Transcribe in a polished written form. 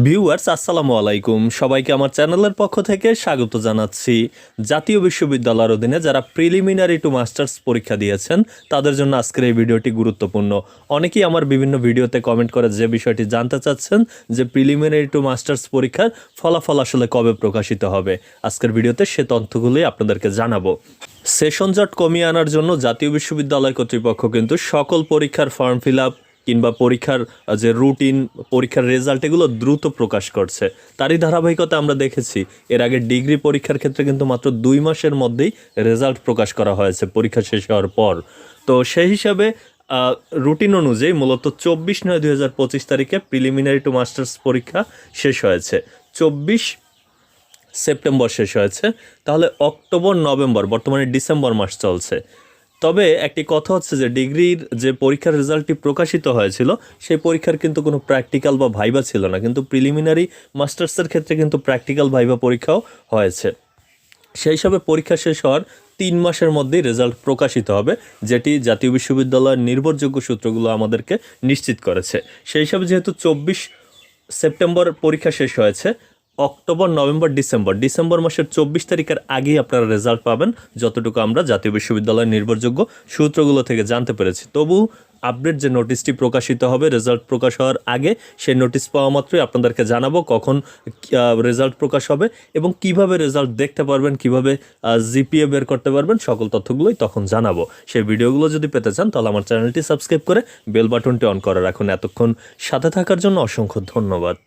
Viewers আসসালামু আলাইকুম, সবাইকে আমার চ্যানেলের পক্ষ থেকে স্বাগত জানাচ্ছি। জাতীয় বিশ্ববিদ্যালয়ের অধীনে যারা প্রিলিমিনারি টু মাস্টার্স পরীক্ষা দিয়েছেন তাদের জন্য আজকের এই ভিডিওটি গুরুত্বপূর্ণ। অনেকেই আমার বিভিন্ন ভিডিওতে কমেন্ট করে যে বিষয়টি জানতে চাচ্ছেন যে প্রিলিমিনারি টু মাস্টার্স পরীক্ষার ফলাফল আসলে কবে প্রকাশিত হবে। আজকের ভিডিওতে সে তথ্যগুলোই আপনাদেরকে জানাবো। সেশন জট কমিয়ে আনার জন্য জাতীয় বিশ্ববিদ্যালয় কর্তৃপক্ষ কিন্তু সকল পরীক্ষার ফর্ম ফিল আপ কিংবা পরীক্ষার যে রুটিন, পরীক্ষার রেজাল্ট এগুলো দ্রুত প্রকাশ করছে। তারই ধারাবাহিকতা আমরা দেখেছি এর আগে ডিগ্রি পরীক্ষার ক্ষেত্রে কিন্তু মাত্র 2 মাসের মধ্যেই রেজাল্ট প্রকাশ করা হয়েছে পরীক্ষা শেষ হওয়ার পর। তো সেই হিসাবে রুটিন অনুযায়ী মূলত 24/9/2025 তারিখে প্রিলিমিনারি টু মাস্টার্স পরীক্ষা শেষ হয়েছে, 24 সেপ্টেম্বর শেষ হয়েছে। তাহলে অক্টোবর, নভেম্বর, বর্তমানে ডিসেম্বর মাস চলছে। তবে একটি কথা হচ্ছে যে ডিগ্রির যে পরীক্ষার রেজাল্টটি প্রকাশিত হয়েছিল সেই পরীক্ষার কিন্তু কোনো প্র্যাকটিক্যাল বা ভাইভা ছিল না, কিন্তু প্রিলিমিনারি মাস্টার্সের ক্ষেত্রে কিন্তু প্র্যাকটিক্যাল ভাইভা পরীক্ষাও হয়েছে। সেই হিসাবে পরীক্ষা শেষ হওয়ার 3 মাসের মধ্যেই রেজাল্ট প্রকাশিত হবে, যেটি জাতীয় বিশ্ববিদ্যালয়ের নির্ভরযোগ্য সূত্রগুলো আমাদেরকে নিশ্চিত করেছে। সেই হিসাবে যেহেতু 24 সেপ্টেম্বর পরীক্ষা শেষ হয়েছে, অক্টোবর, নভেম্বর, ডিসেম্বর মাসের 24 তারিখের আগেই আপনারা রেজাল্ট পাবেন, যতটুকু আমরা জাতীয় বিশ্ববিদ্যালয়ের নির্ভরযোগ্য সূত্রগুলো থেকে জানতে পেরেছি। তবু আপডেট যে নোটিশটি প্রকাশিত হবে রেজাল্ট প্রকাশ হওয়ার আগে, সেই নোটিশ পাওয়া মাত্রই আপনাদেরকে জানাবো কখন রেজাল্ট প্রকাশ হবে এবং কিভাবে রেজাল্ট দেখতে পারবেন, কিভাবে জিপিএ বের করতে পারবেন, সকল তথ্যগুলোই তখন জানাবো। সেই ভিডিওগুলো যদি পেতে চান তাহলে আমার চ্যানেলটি সাবস্ক্রাইব করে বেল বাটনটি অন করে রাখুন। এতক্ষণ সাথে থাকার জন্য অসংখ্য ধন্যবাদ।